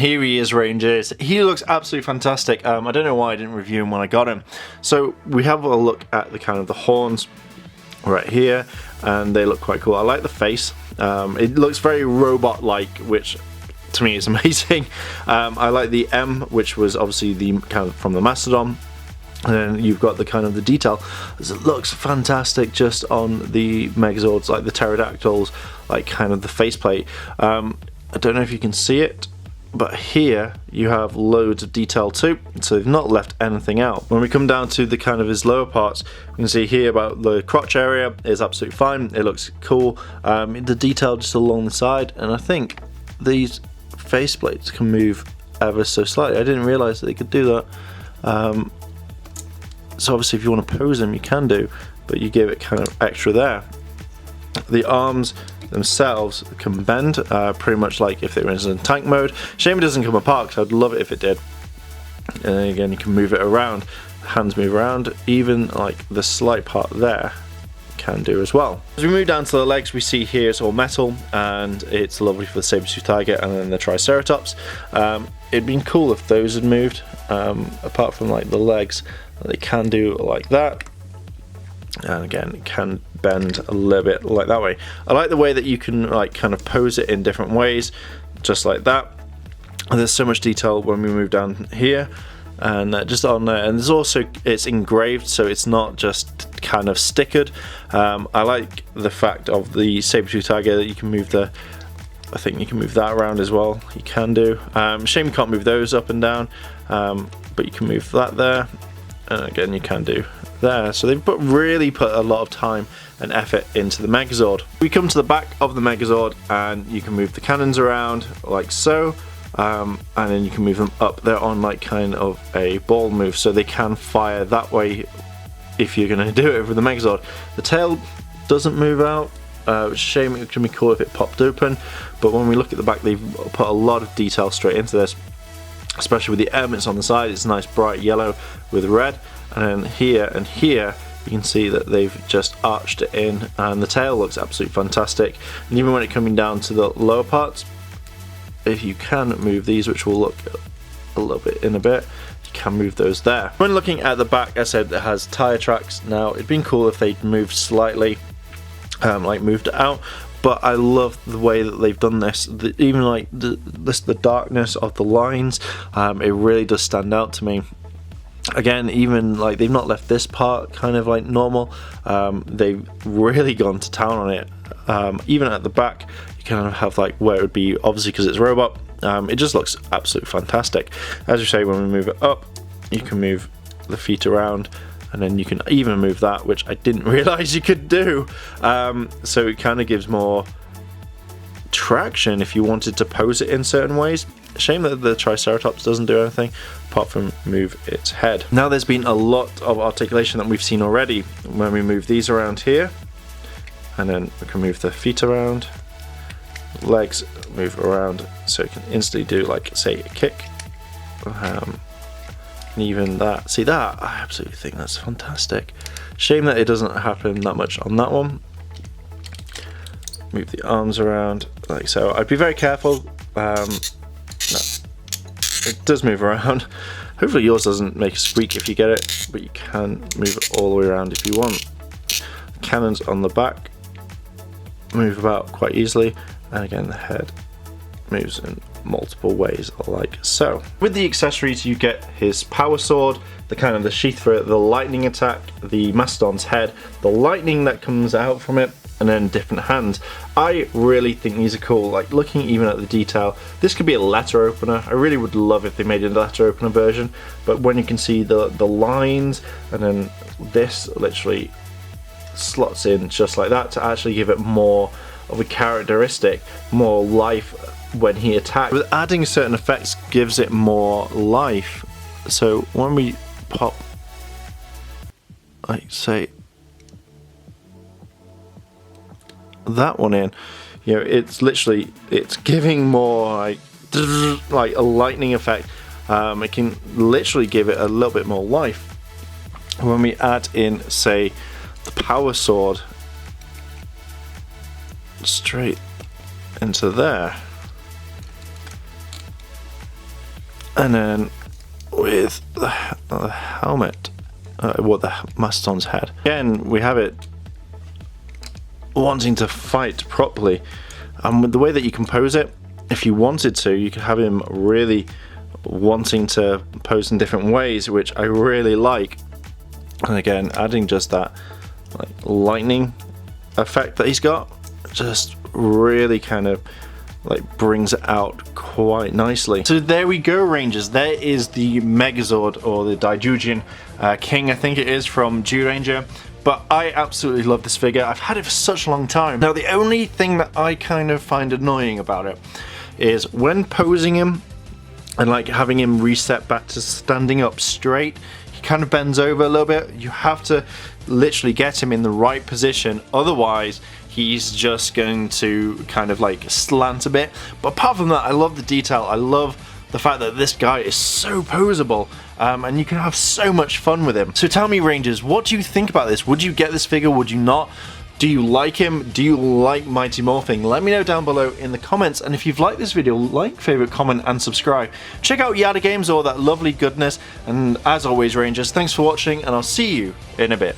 here he is, Rangers. He looks absolutely fantastic. I don't know why I didn't review him when I got him. So we have a look at the kind of the horns right here, and they look quite cool. I like the face. It looks very robot-like, which to me is amazing. I like the M, which was obviously the kind of from the Mastodon. And then you've got the kind of the detail. It looks fantastic just on the Megazords, like the pterodactyls, like kind of the faceplate. I don't know if you can see it, but here you have loads of detail too, so they've not left anything out. When we come down to the kind of his lower parts, you can see here about the crotch area is absolutely fine. It looks cool. The detail just along the side, and I think these faceplates can move ever so slightly. I didn't realize that they could do that. So obviously if you want to pose them, you can do, but you give it kind of extra there. The arms themselves can bend, pretty much like if they were in tank mode. Shame it doesn't come apart, because I'd love it if it did. And then again, you can move it around. Hands move around, even like the slight part there can do as well. As we move down to the legs, we see here it's all metal, and it's lovely for the saber-tooth tiger and then the Triceratops. It'd been cool if those had moved, apart from like the legs. They can do like that, and again it can bend a little bit like that way. I like the way that you can like kind of pose it in different ways, just like that. And there's so much detail when we move down here, and just on there. And there's also, it's engraved, so it's not just kind of stickered. I like the fact of the saber-tooth tiger that you can move the, I think you can move that around as well. You can do. Shame you can't move those up and down, but you can move that there. And again, you can do there. So they've really put a lot of time and effort into the Megazord. We come to the back of the Megazord, and you can move the cannons around like so, and then you can move them up. They're on like kind of a ball move, so they can fire that way if you're going to do it with the Megazord. The tail doesn't move out, which is a shame. It can be cool if it popped open, but when we look at the back, they've put a lot of detail straight into this. Especially with the elements on the side, it's nice bright yellow with red, and then here and here you can see that they've just arched it in, and the tail looks absolutely fantastic. And even when it coming down to the lower parts, if you can move these, which will look a little bit in a bit, you can move those there. When looking at the back, I said it has tire tracks. Now it'd been cool if they'd moved slightly, like moved it out. But I love the way that they've done this. Even like the darkness of the lines, it really does stand out to me. Again, even like they've not left this part kind of like normal. They've really gone to town on it. Even at the back, you kind of have like where it would be, obviously because it's robot. It just looks absolutely fantastic. As you say, when we move it up, you can move the feet around. And then you can even move that, which I didn't realize you could do. So it kind of gives more traction if you wanted to pose it in certain ways. Shame that the Triceratops doesn't do anything apart from move its head. Now there's been a lot of articulation that we've seen already when we move these around here, and then we can move the feet around, legs move around, so you can instantly do like say a kick. And even that, see that, I absolutely think that's fantastic. Shame that it doesn't happen that much on that one. Move the arms around like so. I'd be very careful. No, it does move around. Hopefully yours doesn't make a squeak if you get it, but you can move it all the way around if you want. Cannons on the back move about quite easily, and again the head moves in multiple ways like so. With the accessories you get his power sword, the kind of the sheath for it, the lightning attack, the Mastodon's head, the lightning that comes out from it, and then different hands. I really think these are cool. Like looking even at the detail, this could be a letter opener. I really would love if they made a letter opener version, but when you can see the lines, and then this literally slots in just like that to actually give it more of a characteristic, more life when he attacks. With adding certain effects gives it more life. So when we pop, like say that one in, you know, it's literally, it's giving more like a lightning effect. It can literally give it a little bit more life. When we add in say the power sword straight into there, And then with the helmet, the Mastodon's head. Again, we have it wanting to fight properly. And with the way that you compose it, if you wanted to, you could have him really wanting to pose in different ways, which I really like. And again, adding just that like lightning effect that he's got, just really kind of like brings it out quite nicely. So there we go, Rangers. There is the Megazord, or the DaiZyuJin King, I think it is, from Zyuranger. But I absolutely love this figure. I've had it for such a long time. Now the only thing that I kind of find annoying about it is when posing him and like having him reset back to standing up straight, he kind of bends over a little bit. You have to literally get him in the right position, otherwise he's just going to kind of like slant a bit. But apart from that, I love the detail. I love the fact that this guy is so poseable, and you can have so much fun with him. So tell me, Rangers, what do you think about this? Would you get this figure? Would you not? Do you like him? Do you like Mighty Morphing? Let me know down below in the comments. And if you've liked this video, like, favorite, comment, and subscribe. Check out Yada Games, all that lovely goodness. And as always, Rangers, thanks for watching, and I'll see you in a bit.